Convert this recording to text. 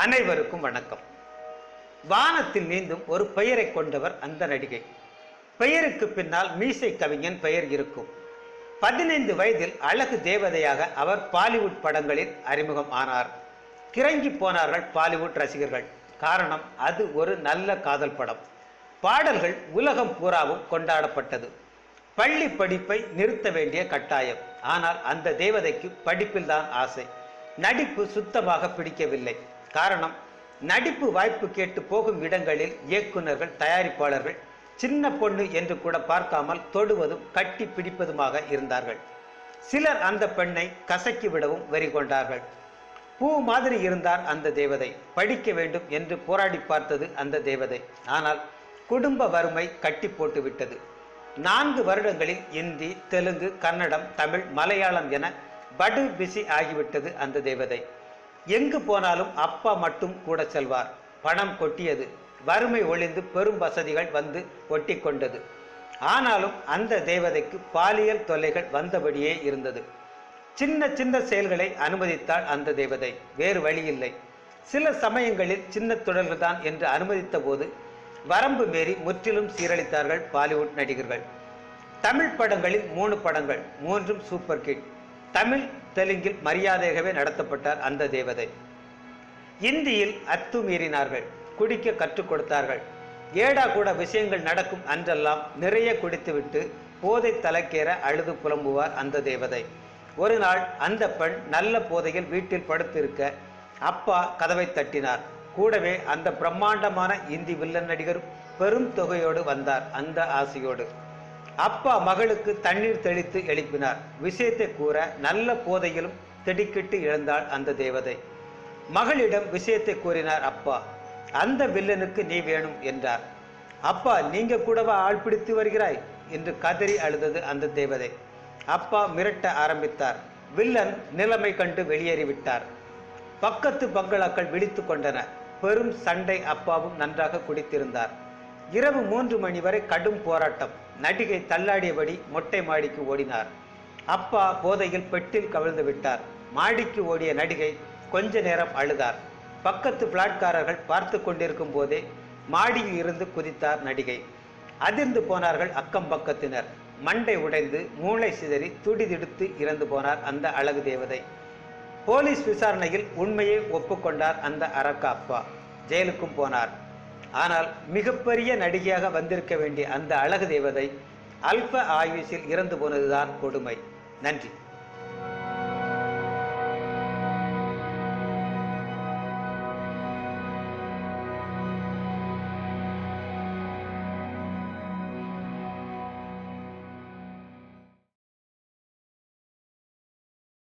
அனைவருக்கும் வணக்கம். வானத்தில் நீந்தும் ஒரு பெயரை கொண்டவர் அந்த நடிகை. பெயருக்கு பின்னால் மீசை கவிஞன் பெயர் இருக்கும். 15 வயதில் அழகு தேவதையாக அவர் பாலிவுட் படங்களில் அறிமுகம் ஆனார். கிறங்கி போனார்கள் பாலிவுட் ரசிகர்கள். காரணம், அது ஒரு நல்ல காதல் படம். பாடல்கள் உலகம் பூராவும் கொண்டாடப்பட்டது. பள்ளி படிப்பை நிறுத்த வேண்டிய கட்டாயம். ஆனால் அந்த தேவதைக்கு படிப்பில் தான் ஆசை. நடிப்பு சுத்தமாக பிடிக்கவில்லை. காரணம், நடிப்பு வாய்ப்பு கேட்டு போகும் இடங்களில் இயக்குநர்கள், தயாரிப்பாளர்கள் சின்ன பொண்ணு என்று கூட பார்க்காமல் தொடுவதும் கட்டி பிடிப்பதுமாக இருந்தார்கள். சிலர் அந்த பெண்ணை கசக்கி விடவும் வெறி கொண்டார்கள். பூ மாதிரி இருந்தார் அந்த தேவதை. படிக்க வேண்டும் என்று போராடி பார்த்தது அந்த தேவதை. ஆனால் குடும்ப வறுமை கட்டி போட்டு விட்டது. 4 வருடங்களில் இந்தி, தெலுங்கு, கன்னடம், தமிழ், மலையாளம் என படு பிசி ஆகிவிட்டது அந்த தேவதை. எங்கு போனாலும் அப்பா மட்டும் கூட செல்வார். பணம் கொட்டியது. வறுமை ஒளிந்து பெரும் வசதிகள் வந்து ஒட்டி கொண்டது. ஆனாலும் அந்த தேவதைக்கு பாலியல் தொல்லைகள் வந்தபடியே இருந்தது. சின்ன சின்ன செயல்களை அனுமதித்தாள் அந்த தேவதை. வேறு வழி இல்லை. சில சமயங்களில் சின்ன தொடர்கள் தான் என்று அனுமதித்த போது வரம்பு மீறி முற்றிலும் சீரழித்தார்கள் பாலிவுட் நடிகர்கள். தமிழ் படங்களில் 3 படங்கள், 3ம் சூப்பர் ஹிட். தமிழ், தெலுங்கில் மரியாதையாகவே நடத்தப்பட்டார் அந்த தேவதை. இந்தியில் அத்துமீறினார்கள். குடிக்க கற்றுக் கொடுத்தார்கள். ஏடா கூட விஷயங்கள் நடக்கும் அன்றெல்லாம் நிறைய குடித்துவிட்டு போதை தலைக்கேற அழுது புலம்புவார் அந்த தேவதை. ஒரு நாள் அந்த பெண் நல்ல போதையில் வீட்டில் படுத்திருக்க அப்பா கதவை தட்டினார். கூடவே அந்த பிரம்மாண்டமான இந்தி வில்லன் நடிகர் பெரும் தொகையோடு வந்தார். அந்த ஆசையோடு அப்பா மகளுக்கு தண்ணீர் தெளித்து எழுப்பினார். விஷயத்தை கூற நல்ல போதையிலும் திடுக்கிட்டு இழந்தாள் அந்த தேவதை. மகளிடம் விஷயத்தை கூறினார் அப்பா. அந்த வில்லனுக்கு நீ வேணும் என்றார். அப்பா, நீங்க கூடவா ஆள் பிடித்து வருகிறாய் என்று கதறி அழுதது அந்த தேவதை. அப்பா மிரட்ட ஆரம்பித்தார். வில்லன் நிலைமை கண்டு வெளியேறிவிட்டார். பக்கத்து பங்களாக்கள் விழித்து கொண்டன. பெரும் சண்டை. அப்பாவும் நன்றாக குடித்திருந்தார். இரவு 3 மணி வரை கடும் போராட்டம். நடிகை தள்ளாடியபடி மொட்டை மாடிக்கு ஓடினார். அப்பா போதையில் பெட்டில் கவிழ்ந்து விட்டார். மாடிக்கு ஓடிய நடிகை கொஞ்ச நேரம் அழுதார். பக்கத்து பிளாட்காரர்கள் பார்த்து கொண்டிருக்கும் போதே மாடியில் இருந்து குதித்தார் நடிகை. அதிர்ந்து போனார்கள் அக்கம் பக்கத்தினர். மண்டை உடைந்து மூளை சிதறி துடிதிடுத்து இறந்து போனார் அந்த அழகு தேவதை. போலீஸ் விசாரணையில் உண்மையை ஒப்புக்கொண்டார் அந்த அரக்க அப்பா. ஜெயிலுக்கும் போனார். ஆனால் மிகப்பெரிய நடிகையாக வந்திருக்க வேண்டிய அந்த அழகு தேவதை அல்ப ஆயுசில் இறந்து போனதுதான் கொடுமை. நன்றி.